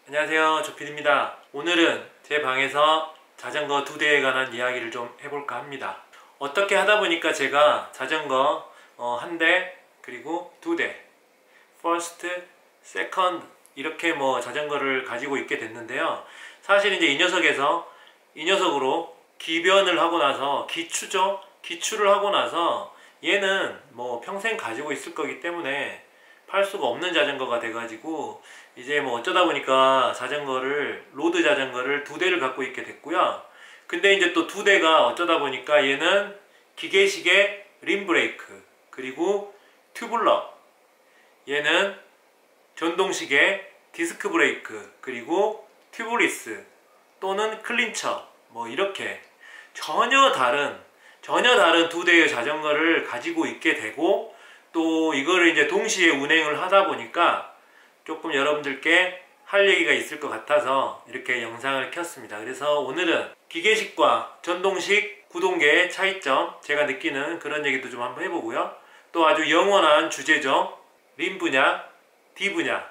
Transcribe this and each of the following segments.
안녕하세요, 조필입니다. 오늘은 제 방에서 자전거 2대에 관한 이야기를 좀 해볼까 합니다. 어떻게 하다 보니까 제가 자전거 1대 그리고 2대 first, second 이렇게 자전거를 가지고 있게 됐는데요. 사실 이제 이 녀석으로 기변을 하고 나서 기출을 하고 나서 얘는 평생 가지고 있을 거기 때문에 팔 수가 없는 자전거가 돼가지고 이제 어쩌다 보니까 로드 자전거를 2대를 갖고 있게 됐고요. 근데 이제 또 2대가 어쩌다 보니까 얘는 기계식의 림브레이크 그리고 튜블러, 얘는 전동식의 디스크 브레이크 그리고 튜브리스 또는 클린처 이렇게 전혀 다른 2대의 자전거를 가지고 있게 되고, 또 이거를 이제 동시에 운행을 하다 보니까 조금 여러분들께 할 얘기가 있을 것 같아서 이렇게 영상을 켰습니다. 그래서 오늘은 기계식과 전동식 구동계의 차이점, 제가 느끼는 그런 얘기도 좀 한번 해보고요. 또 아주 영원한 주제죠. 림 분야, D 분야,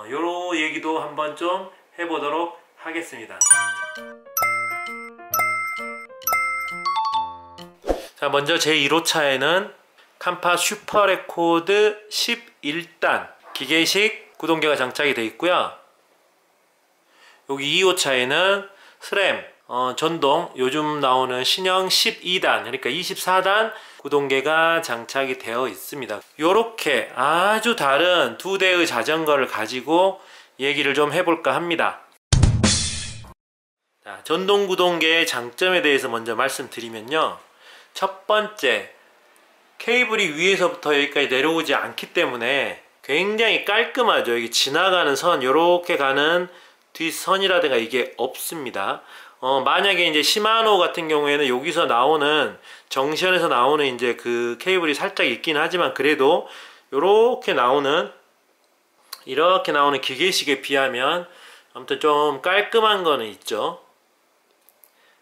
요런 얘기도 한번 좀 해보도록 하겠습니다. 자, 먼저 제 1호차에는 캄파 슈퍼레코드 11단 기계식 구동계가 장착이 되어 있고요. 여기 2호차에는 스램 전동, 요즘 나오는 신형 12단, 그러니까 24단 구동계가 장착이 되어 있습니다. 이렇게 아주 다른 2대의 자전거를 가지고 얘기를 좀 해볼까 합니다. 자, 전동 구동계의 장점에 대해서 먼저 말씀드리면요. 첫 번째, 케이블이 위에서부터 여기까지 내려오지 않기 때문에 굉장히 깔끔하죠. 여기 지나가는 선, 요렇게 가는 뒷선이라든가 이게 없습니다. 만약에 이제 시마노 같은 경우에는 여기서 나오는, 정션에서 나오는 이제 그 케이블이 살짝 있긴 하지만 그래도 이렇게 나오는 기계식에 비하면 아무튼 좀 깔끔한 거는 있죠.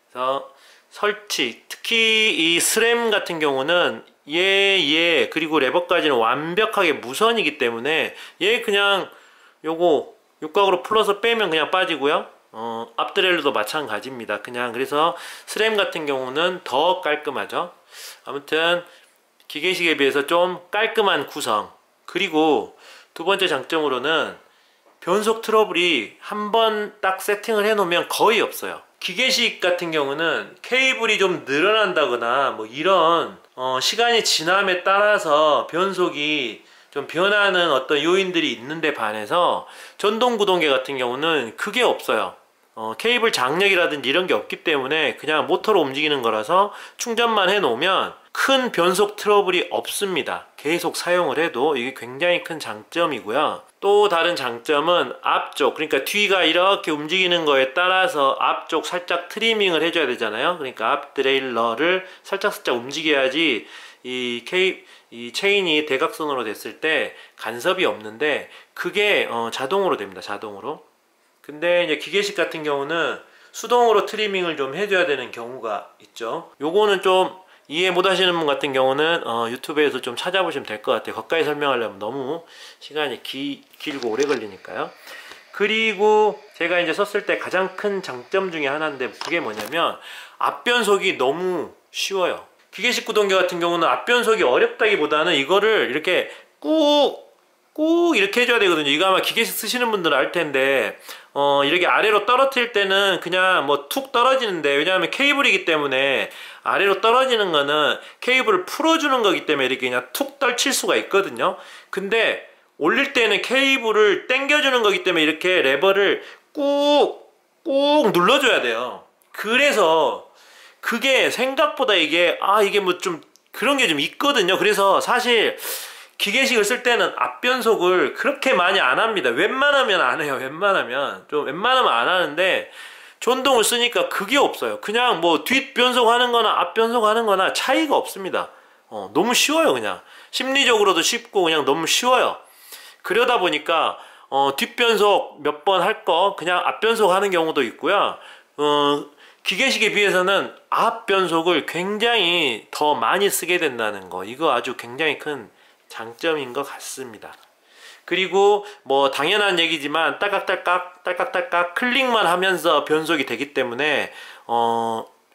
그래서 설치, 특히 이 스램 같은 경우는 그리고 레버까지는 완벽하게 무선이기 때문에 얘 그냥 요거 육각으로 풀어서 빼면 그냥 빠지고요. 앞드레일도 마찬가지입니다. 그래서 스램 같은 경우는 더 깔끔하죠. 아무튼 기계식에 비해서 좀 깔끔한 구성, 그리고 두 번째 장점으로는 변속 트러블이 한번 딱 세팅을 해 놓으면 거의 없어요. 기계식 같은 경우는 케이블이 좀 늘어난다거나 이런 시간이 지남에 따라서 변속이 좀 변하는 어떤 요인들이 있는데 반해서 전동 구동계 같은 경우는 그게 없어요. 케이블 장력이라든지 이런 게 없기 때문에 그냥 모터로 움직이는 거라서 충전만 해 놓으면 큰 변속 트러블이 없습니다. 계속 사용을 해도 이게 굉장히 큰 장점이고요. 또 다른 장점은 앞쪽, 그러니까 뒤가 이렇게 움직이는 거에 따라서 앞쪽 살짝 트리밍을 해줘야 되잖아요. 그러니까 앞 드레일러를 살짝 움직여야지 이 체인이 대각선으로 됐을 때 간섭이 없는데, 그게 자동으로 됩니다. 자동으로. 근데 이제 기계식 같은 경우는 수동으로 트리밍을 좀 해줘야 되는 경우가 있죠. 요거는 좀 이해 못 하시는 분 같은 경우는 유튜브에서 좀 찾아보시면 될 것 같아요. 가까이 설명하려면 너무 시간이 길고 오래 걸리니까요. 그리고 제가 이제 썼을 때 가장 큰 장점 중에 하나인데, 그게 뭐냐면 앞변속이 너무 쉬워요. 기계식 구동계 같은 경우는 앞변속이 어렵다기보다는 이거를 이렇게 꾹 이렇게 해줘야 되거든요. 이거 아마 기계식 쓰시는 분들은 알 텐데, 이렇게 아래로 떨어뜨릴 때는 그냥 툭 떨어지는데, 왜냐하면 케이블이기 때문에 아래로 떨어지는 거는 케이블을 풀어주는 거기 때문에 이렇게 그냥 툭 떨칠 수가 있거든요. 근데 올릴 때는 케이블을 당겨주는 거기 때문에 이렇게 레버를 꾹 눌러줘야 돼요. 그래서 그게 생각보다 이게 좀 그런 게 좀 있거든요. 그래서 사실 기계식을 쓸 때는 앞변속을 그렇게 많이 안 합니다. 웬만하면 안 해요. 웬만하면 안 하는데, 전동을 쓰니까 그게 없어요. 그냥 뒷변속 하는 거나 앞변속 하는 거나 차이가 없습니다. 너무 쉬워요. 그냥 심리적으로도 쉽고 그냥 너무 쉬워요. 그러다 보니까 뒷변속 몇 번 할 거 그냥 앞변속 하는 경우도 있고요. 기계식에 비해서는 앞변속을 굉장히 더 많이 쓰게 된다는 거, 이거 아주 굉장히 큰 장점인 것 같습니다. 그리고 뭐 당연한 얘기지만 딸깍딸깍 클릭만 하면서 변속이 되기 때문에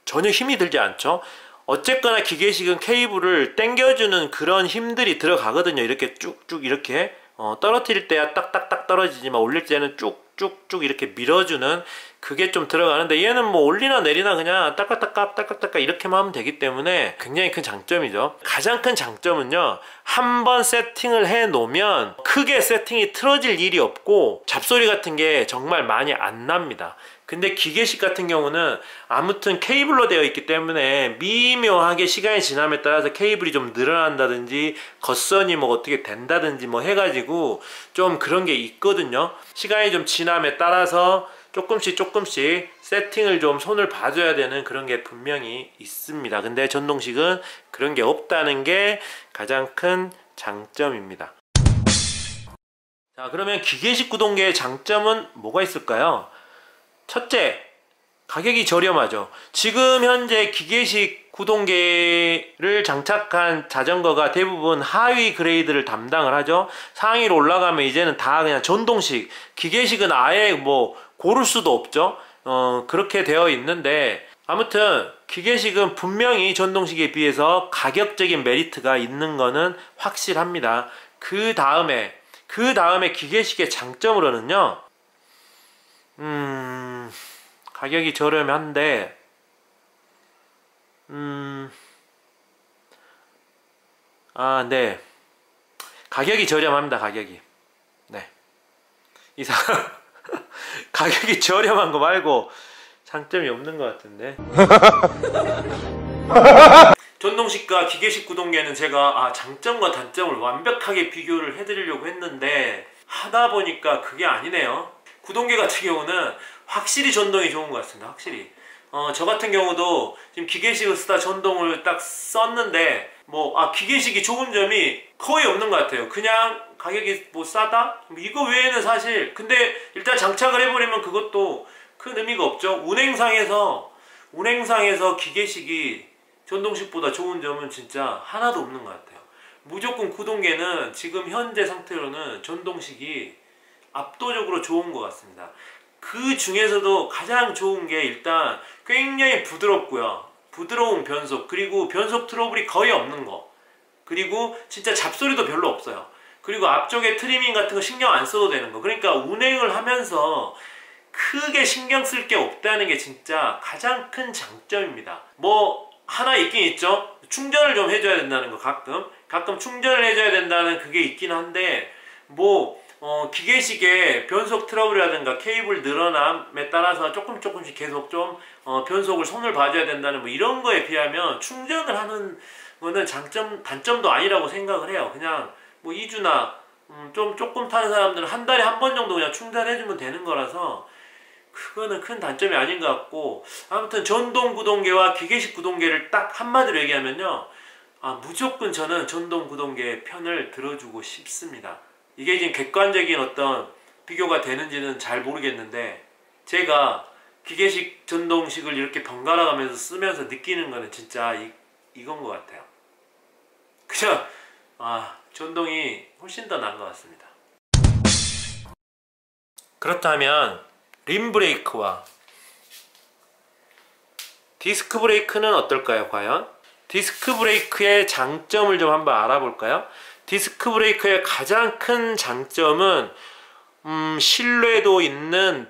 전혀 힘이 들지 않죠. 어쨌거나 기계식은 케이블을 당겨주는 그런 힘들이 들어가거든요. 이렇게 쭉쭉 이렇게 떨어뜨릴 때야 딱딱딱 떨어지지만 올릴 때는 쭉쭉쭉 이렇게 밀어주는 그게 좀 들어가는데, 얘는 뭐 올리나 내리나 그냥 딸깍딸깍 이렇게만 하면 되기 때문에 굉장히 큰 장점이죠. 가장 큰 장점은요, 한번 세팅을 해 놓으면 크게 세팅이 틀어질 일이 없고 잡소리 같은 게 정말 많이 안 납니다. 근데 기계식 같은 경우는 아무튼 케이블로 되어 있기 때문에 미묘하게 시간이 지남에 따라서 케이블이 좀 늘어난다든지 겉선이 뭐 어떻게 된다든지 뭐 해가지고 좀 그런 게 있거든요. 시간이 좀 지남에 따라서 조금씩 세팅을 좀 손을 봐줘야 되는 그런 게 분명히 있습니다. 근데 전동식은 그런 게 없다는 게 가장 큰 장점입니다. 자, 그러면 기계식 구동계의 장점은 뭐가 있을까요? 첫째, 가격이 저렴하죠. 지금 현재 기계식 구동계를 장착한 자전거가 대부분 하위 그레이드를 담당을 하죠. 상위로 올라가면 이제는 다 그냥 전동식, 기계식은 아예 뭐 고를 수도 없죠. 그렇게 되어 있는데, 아무튼 기계식은 분명히 전동식에 비해서 가격적인 메리트가 있는 거는 확실합니다. 그 다음에 기계식의 장점으로는요, 가격이 저렴한데, 네. 가격이 저렴합니다, 가격이. 네. 이상, 가격이 저렴한 거 말고 장점이 없는 것 같은데. 전동식과 기계식 구동계는 제가 장점과 단점을 완벽하게 비교를 해드리려고 했는데, 하다 보니까 그게 아니네요. 구동계 같은 경우는 확실히 전동이 좋은 것 같습니다. 확실히. 저 같은 경우도 지금 기계식을 쓰다 전동을 딱 썼는데, 기계식이 좋은 점이 거의 없는 것 같아요. 그냥 가격이 뭐 싸다? 이거 외에는 사실, 근데 일단 장착을 해버리면 그것도 큰 의미가 없죠. 운행상에서 기계식이 전동식보다 좋은 점은 진짜 하나도 없는 것 같아요. 무조건 구동계는 지금 현재 상태로는 전동식이 압도적으로 좋은 것 같습니다. 그 중에서도 가장 좋은 게 일단 굉장히 부드럽고요. 부드러운 변속, 그리고 변속 트러블이 거의 없는 거, 그리고 진짜 잡소리도 별로 없어요. 그리고 앞쪽에 트리밍 같은 거 신경 안 써도 되는 거. 그러니까 운행을 하면서 크게 신경 쓸 게 없다는 게 진짜 가장 큰 장점입니다. 뭐 하나 있긴 있죠. 충전을 좀 해줘야 된다는 거. 가끔 충전을 해줘야 된다는 그게 있긴 한데, 기계식의 변속 트러블이라든가 케이블 늘어남에 따라서 조금씩 계속 좀 변속을 손을 봐줘야 된다는 뭐 이런 거에 비하면 충전을 하는 거는 단점도 아니라고 생각을 해요. 그냥 뭐 2주나 조금 타는 사람들은 한 달에 한 번 정도 그냥 충전해주면 되는 거라서 그거는 큰 단점이 아닌 것 같고, 아무튼 전동 구동계와 기계식 구동계를 딱 한마디로 얘기하면요, 무조건 저는 전동 구동계 편을 들어주고 싶습니다. 이게 지금 객관적인 어떤 비교가 되는지는 잘 모르겠는데, 제가 기계식 전동식을 이렇게 번갈아 가면서 쓰면서 느끼는 거는 진짜 이건 것 같아요. 그냥 전동이 훨씬 더 나은 것 같습니다. 그렇다면 림 브레이크와 디스크 브레이크는 어떨까요? 과연 디스크 브레이크의 장점을 좀 한번 알아볼까요? 디스크 브레이크의 가장 큰 장점은 신뢰도 있는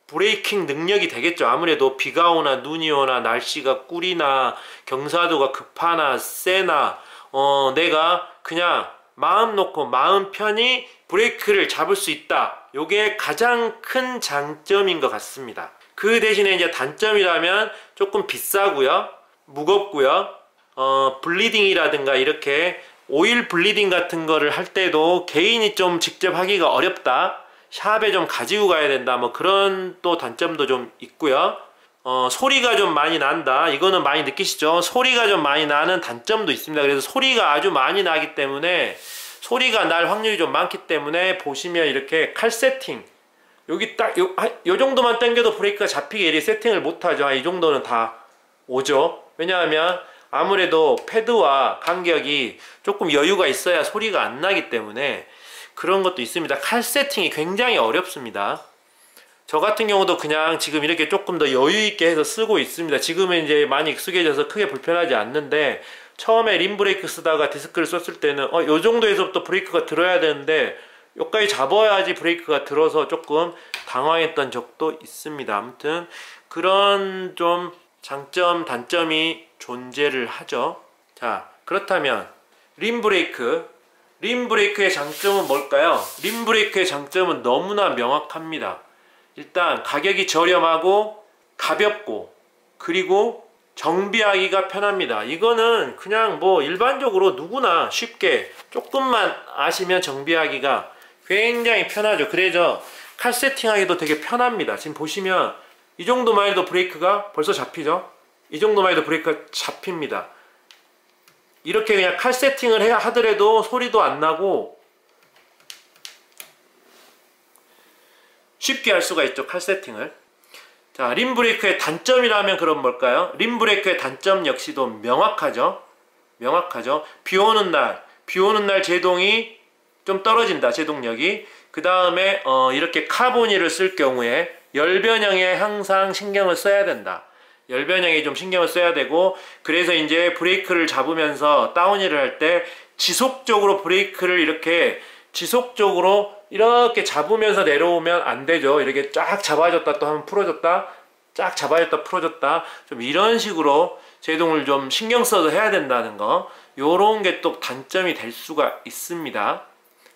브레이킹 능력이 되겠죠. 아무래도 비가 오나 눈이 오나 날씨가 꿀이나 경사도가 급하나 세나 내가 그냥 마음 놓고 마음 편히 브레이크를 잡을 수 있다. 요게 가장 큰 장점인 것 같습니다. 그 대신에 이제 단점이라면 조금 비싸고요, 무겁고요, 블리딩이라든가 이렇게 오일 블리딩 같은 거를 할 때도 개인이 좀 직접 하기가 어렵다, 샵에 좀 가지고 가야 된다, 뭐 그런 또 단점도 좀 있고요. 소리가 좀 많이 난다, 이거는 많이 느끼시죠? 소리가 좀 많이 나는 단점도 있습니다. 그래서 소리가 아주 많이 나기 때문에, 소리가 날 확률이 좀 많기 때문에 보시면 이렇게 칼 세팅, 여기 딱 요 정도만 당겨도 브레이크가 잡히게 이렇게 세팅을 못하죠. 이 정도는 다 오죠. 왜냐하면 아무래도 패드와 간격이 조금 여유가 있어야 소리가 안 나기 때문에. 그런 것도 있습니다. 칼 세팅이 굉장히 어렵습니다. 저 같은 경우도 그냥 지금 이렇게 조금 더 여유 있게 해서 쓰고 있습니다. 지금은 이제 많이 익숙해져서 크게 불편하지 않는데, 처음에 림 브레이크 쓰다가 디스크를 썼을 때는 요 정도에서부터 브레이크가 들어야 되는데 여기까지 잡아야지 브레이크가 들어서 조금 당황했던 적도 있습니다. 아무튼 그런 좀 장점 단점이 존재를 하죠. 자, 그렇다면 림 브레이크의 장점은 뭘까요? 림 브레이크의 장점은 너무나 명확합니다. 일단 가격이 저렴하고 가볍고 그리고 정비하기가 편합니다. 이거는 그냥 뭐 일반적으로 누구나 쉽게 조금만 아시면 정비하기가 굉장히 편하죠. 그래서 칼 세팅하기도 되게 편합니다. 지금 보시면 이 정도만 해도 브레이크가 벌써 잡히죠. 이 정도만 해도 브레이크가 잡힙니다. 이렇게 그냥 칼 세팅을 하더라도 소리도 안 나고 쉽게 할 수가 있죠. 칼 세팅을. 자, 림 브레이크의 단점이라면 그럼 뭘까요? 림 브레이크의 단점 역시도 명확하죠. 비 오는 날 제동이 좀 떨어진다. 제동력이. 그 다음에 이렇게 카보니를 쓸 경우에 열변형에 항상 신경을 써야 된다. 열변형에 좀 신경을 써야 되고, 그래서 이제 브레이크를 잡으면서 다운힐을 할 때 지속적으로 브레이크를 이렇게 잡으면서 내려오면 안 되죠. 이렇게 쫙 잡아줬다 또 하면 풀어줬다, 쫙 잡아줬다 풀어줬다, 좀 이런 식으로 제동을 좀 신경 써서 해야 된다는 거, 요런 게 또 단점이 될 수가 있습니다.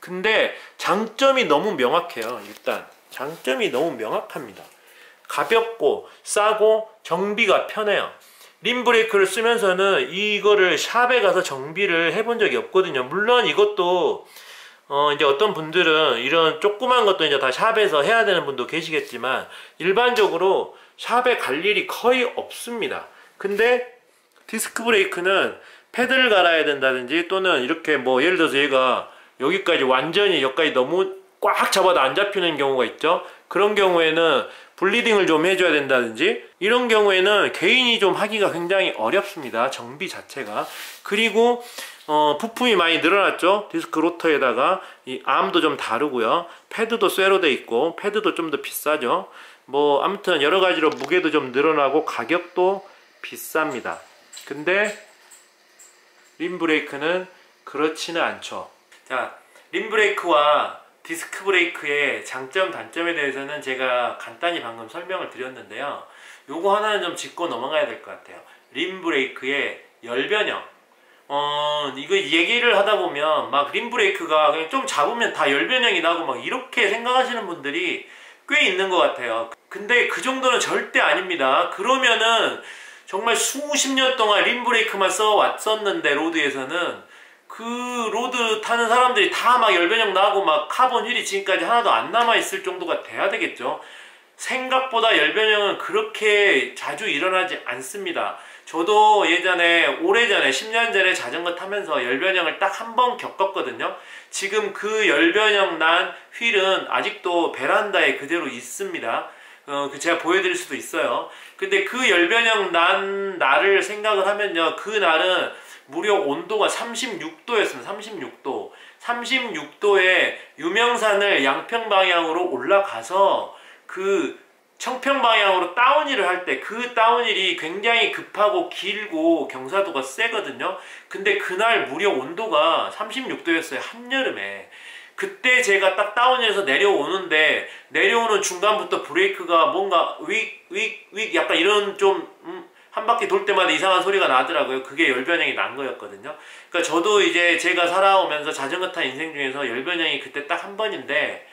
근데 장점이 너무 명확해요. 일단 장점이 너무 명확합니다. 가볍고 싸고 정비가 편해요. 림 브레이크를 쓰면서는 이거를 샵에 가서 정비를 해본 적이 없거든요. 물론 이것도 이제 어떤 분들은 이런 조그만 것도 이제 다 샵에서 해야 되는 분도 계시겠지만 일반적으로 샵에 갈 일이 거의 없습니다. 근데 디스크 브레이크는 패드를 갈아야 된다든지, 또는 이렇게 뭐 예를 들어서 얘가 여기까지 완전히 여기까지 너무 꽉 잡아도 안 잡히는 경우가 있죠. 그런 경우에는 블리딩을 좀 해줘야 된다든지, 이런 경우에는 개인이 좀 하기가 굉장히 어렵습니다. 정비 자체가. 그리고 부품이 많이 늘어났죠. 디스크 로터에다가 이 암도 좀 다르고요. 패드도 쇠로 돼 있고 패드도 좀 더 비싸죠. 뭐 아무튼 여러 가지로 무게도 좀 늘어나고 가격도 비쌉니다. 근데 림 브레이크는 그렇지는 않죠. 자, 림 브레이크와 디스크 브레이크의 장점 단점에 대해서는 제가 간단히 방금 설명을 드렸는데요. 요거 하나는 좀 짚고 넘어가야 될 것 같아요. 림 브레이크의 열변형. 이거 얘기를 하다 보면 막 림 브레이크가 그냥 좀 잡으면 다 열변형이 나고 막 이렇게 생각하시는 분들이 꽤 있는 것 같아요. 근데 그 정도는 절대 아닙니다. 그러면은 정말 수십 년 동안 림 브레이크만 써왔었는데, 로드에서는 그 로드 타는 사람들이 다 막 열변형 나고 막 카본 휠이 지금까지 하나도 안 남아있을 정도가 돼야 되겠죠. 생각보다 열변형은 그렇게 자주 일어나지 않습니다. 저도 예전에, 오래전에 10년 전에 자전거 타면서 열변형을 딱 한 번 겪었거든요. 지금 그 열변형 난 휠은 아직도 베란다에 그대로 있습니다. 제가 보여드릴 수도 있어요. 근데 그 열변형 난 날을 생각을 하면요, 그 날은 무려 온도가 36도였습니다. 36도. 36도에 유명산을 양평 방향으로 올라가서 그 청평 방향으로 다운힐을 할 때, 그 다운힐이 굉장히 급하고 길고 경사도가 세거든요. 근데 그날 무려 온도가 36도였어요. 한여름에. 그때 제가 딱 다운힐에서 내려오는데, 내려오는 중간부터 브레이크가 뭔가 윅 약간 이런 좀 한 바퀴 돌 때마다 이상한 소리가 나더라고요. 그게 열변형이 난 거였거든요. 그러니까 저도 이제 제가 살아오면서 자전거 탄 인생 중에서 열변형이 그때 딱 한 번인데,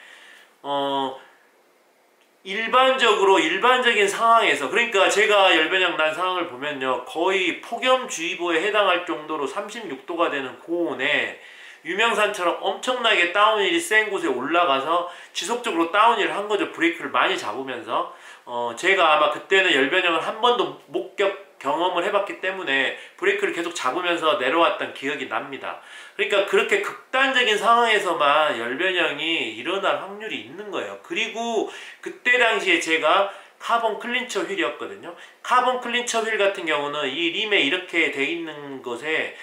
일반적인 상황에서, 그러니까 제가 열변형 난 상황을 보면요, 거의 폭염주의보에 해당할 정도로 36도가 되는 고온에 유명산처럼 엄청나게 다운힐이 센 곳에 올라가서 지속적으로 다운힐을 한 거죠. 브레이크를 많이 잡으면서. 제가 아마 그때는 열변형을 한 번도 경험을 해봤기 때문에 브레이크를 계속 잡으면서 내려왔던 기억이 납니다. 그러니까 그렇게 극단적인 상황에서만 열변형이 일어날 확률이 있는 거예요. 그리고 그때 당시에 제가 카본 클린처 휠이었거든요. 카본 클린처 휠 같은 경우는 이 림에 이렇게 돼 있는 것에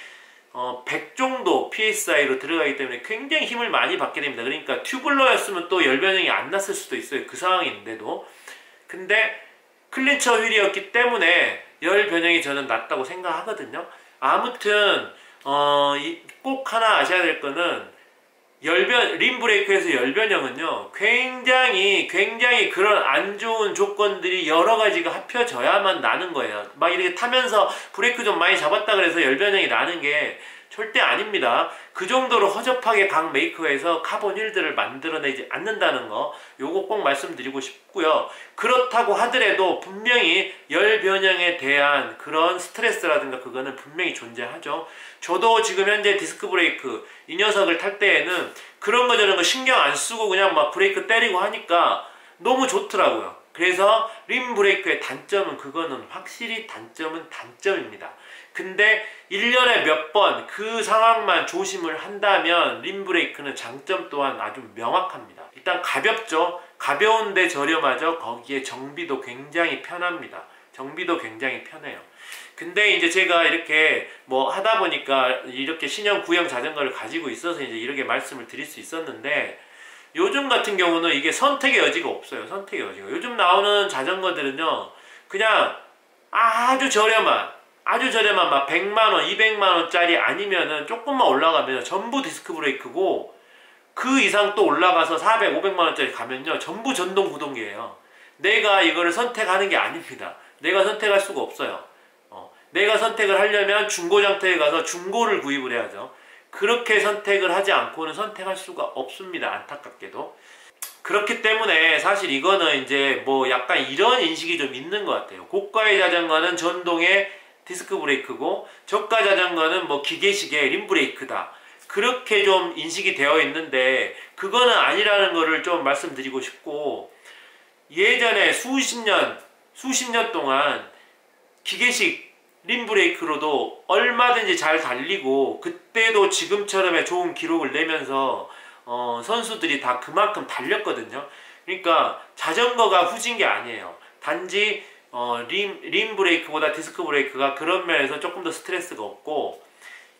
100 정도 PSI로 들어가기 때문에 굉장히 힘을 많이 받게 됩니다. 그러니까 튜블러였으면 또 열 변형이 안 났을 수도 있어요. 그 상황인데도. 근데 클린처 휠이었기 때문에 열 변형이 저는 났다고 생각하거든요. 아무튼 꼭 하나 아셔야 될 거는 림 브레이크에서 열 변형은요 굉장히 그런 안 좋은 조건들이 여러 가지가 합쳐져야만 나는 거예요. 막 이렇게 타면서 브레이크 좀 많이 잡았다 그래서 열 변형이 나는 게 절대 아닙니다. 그 정도로 허접하게 각 메이커에서 카본 휠들을 만들어내지 않는다는 거, 요거 꼭 말씀드리고 싶고요. 그렇다고 하더라도 분명히 열 변형에 대한 그런 스트레스라든가 그거는 분명히 존재하죠. 저도 지금 현재 디스크 브레이크 이 녀석을 탈 때에는 그런 거 저런 거 신경 안 쓰고 그냥 막 브레이크 때리고 하니까 너무 좋더라고요. 그래서 림 브레이크의 단점은 그거는 확실히 단점은 단점입니다. 근데 1년에 몇 번 그 상황만 조심을 한다면 림 브레이크는 장점 또한 아주 명확합니다. 일단 가볍죠. 가벼운데 저렴하죠. 거기에 정비도 굉장히 편합니다. 정비도 굉장히 편해요. 근데 이제 제가 이렇게 뭐 하다 보니까 이렇게 신형 구형 자전거를 가지고 있어서 이제 이렇게 말씀을 드릴 수 있었는데, 요즘 같은 경우는 이게 선택의 여지가 없어요. 선택의 여지가. 요즘 나오는 자전거들은요 그냥 아주 저렴한 막 100만원, 200만원짜리 아니면은 조금만 올라가면 전부 디스크 브레이크고, 그 이상 또 올라가서 400, 500만원짜리 가면요 전부 전동 구동기예요. 내가 이거를 선택하는 게 아닙니다. 내가 선택할 수가 없어요. 내가 선택을 하려면 중고장터에 가서 중고를 구입을 해야죠. 그렇게 선택을 하지 않고는 선택할 수가 없습니다. 안타깝게도. 그렇기 때문에 사실 이거는 이제 뭐 약간 이런 인식이 좀 있는 것 같아요. 고가의 자전거는 전동의 디스크 브레이크고 저가 자전거는 뭐 기계식의 림 브레이크다. 그렇게 좀 인식이 되어 있는데 그거는 아니라는 거를 좀 말씀드리고 싶고, 예전에 수십 년 동안 기계식 림 브레이크로도 얼마든지 잘 달리고 그때도 지금처럼의 좋은 기록을 내면서 선수들이 다 그만큼 달렸거든요. 그러니까 자전거가 후진 게 아니에요. 단지 림 브레이크보다 디스크 브레이크가 그런 면에서 조금 더 스트레스가 없고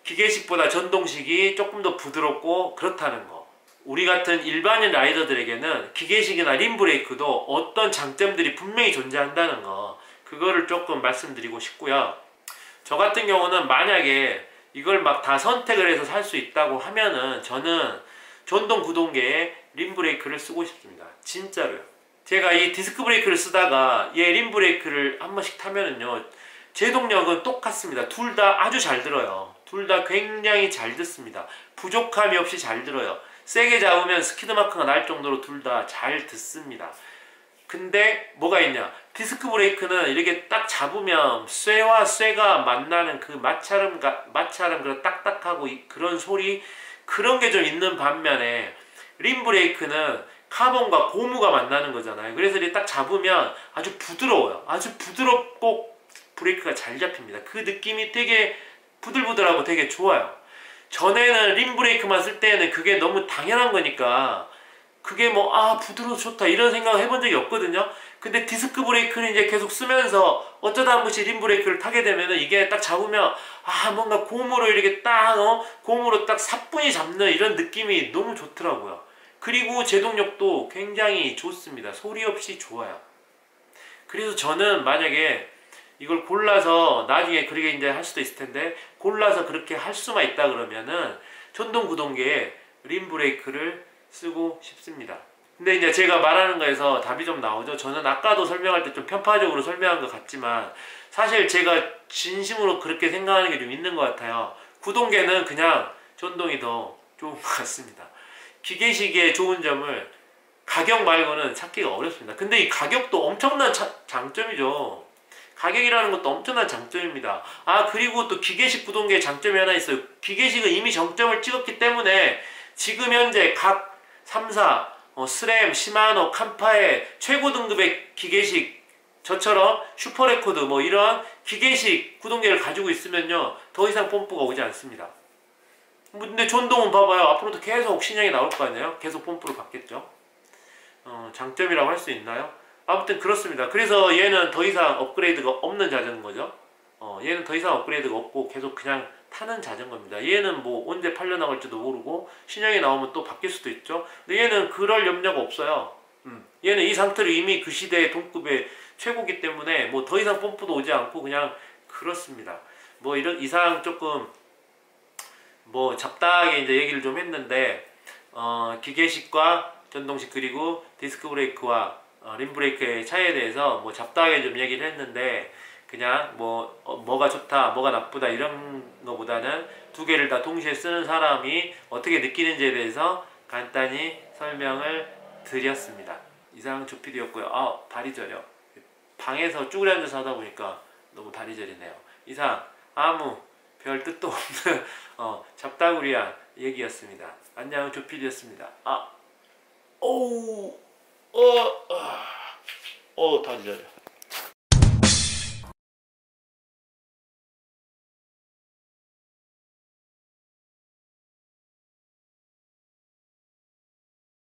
기계식보다 전동식이 조금 더 부드럽고 그렇다는 거. 우리 같은 일반인 라이더들에게는 기계식이나 림 브레이크도 어떤 장점들이 분명히 존재한다는 거, 그거를 조금 말씀드리고 싶고요. 저 같은 경우는 만약에 이걸 막 다 선택을 해서 살 수 있다고 하면은 저는 전동 구동계에 림 브레이크를 쓰고 싶습니다. 진짜로요. 제가 이 디스크 브레이크를 쓰다가 얘 림 브레이크를 한 번씩 타면은요 제동력은 똑같습니다. 둘 다 아주 잘 들어요. 둘 다 굉장히 잘 듣습니다. 부족함이 없이 잘 들어요. 세게 잡으면 스키드 마크가 날 정도로 둘 다 잘 듣습니다. 근데 뭐가 있냐, 디스크 브레이크는 이렇게 딱 잡으면 쇠와 쇠가 만나는 그 마찰음 그런 딱딱하고 그런 소리, 그런 게 좀 있는 반면에 림 브레이크는 카본과 고무가 만나는 거잖아요. 그래서 이렇게 딱 잡으면 아주 부드러워요. 아주 부드럽고 브레이크가 잘 잡힙니다. 그 느낌이 되게 부들부들하고 되게 좋아요. 전에는 림 브레이크만 쓸 때는 그게 너무 당연한 거니까 그게 뭐 부드러워 좋다 이런 생각을 해본 적이 없거든요. 근데 디스크 브레이크를 이제 계속 쓰면서 어쩌다 한 번씩 림 브레이크를 타게 되면은 이게 딱 잡으면 뭔가 고무로 이렇게 딱 고무로 딱 사뿐히 잡는 이런 느낌이 너무 좋더라고요. 그리고 제동력도 굉장히 좋습니다. 소리 없이 좋아요. 그래서 저는 만약에 이걸 골라서 나중에 그렇게 이제 할 수도 있을 텐데 골라서 그렇게 할 수만 있다 그러면은 전동 구동계에 림 브레이크를 쓰고 싶습니다. 근데 이제 제가 말하는 거에서 답이 좀 나오죠. 저는 아까도 설명할 때 좀 편파적으로 설명한 것 같지만 사실 제가 진심으로 그렇게 생각하는 게 좀 있는 것 같아요. 구동계는 그냥 전동이 더 좋은 것 같습니다. 기계식의 좋은 점을 가격 말고는 찾기가 어렵습니다. 근데 이 가격도 엄청난 장점이죠. 가격이라는 것도 엄청난 장점입니다. 그리고 또 기계식 구동계의 장점이 하나 있어요. 기계식은 이미 정점을 찍었기 때문에 지금 현재 각 3사 스램, 시마노, 칸파의 최고 등급의 기계식, 저처럼 슈퍼레코드 뭐 이런 기계식 구동계를 가지고 있으면요 더 이상 펌프가 오지 않습니다. 근데 전동은 봐봐요. 앞으로도 계속 옥신형이 나올 거 아니에요? 계속 펌프를 받겠죠. 장점이라고 할 수 있나요? 아무튼 그렇습니다. 그래서 얘는 더 이상 업그레이드가 없는 자전거죠. 얘는 더 이상 업그레이드가 없고 계속 그냥 타는 자전거입니다. 얘는 뭐 언제 팔려 나갈지도 모르고 신형이 나오면 또 바뀔 수도 있죠. 근데 얘는 그럴 염려가 없어요. 얘는 이 상태로 이미 그 시대의 동급의 최고기 때문에 뭐 더 이상 펌프도 오지 않고 그냥 그렇습니다. 뭐 이런 이상 조금 뭐 잡다하게 이제 얘기를 좀 했는데 기계식과 전동식 그리고 디스크 브레이크와 림 브레이크의 차이에 대해서 뭐 잡다하게 좀 얘기를 했는데 그냥 뭐 뭐가 좋다 뭐가 나쁘다 이런 거보다는 두 개를 다 동시에 쓰는 사람이 어떻게 느끼는지에 대해서 간단히 설명을 드렸습니다. 이상 조피디였고요. 아 다리 저려. 방에서 쭈그려 앉아서 하다 보니까 너무 다리 저리네요. 이상 아무 별 뜻도 없는 잡다구리한 얘기였습니다. 안녕 조피디였습니다. 아 오우 다리 저려.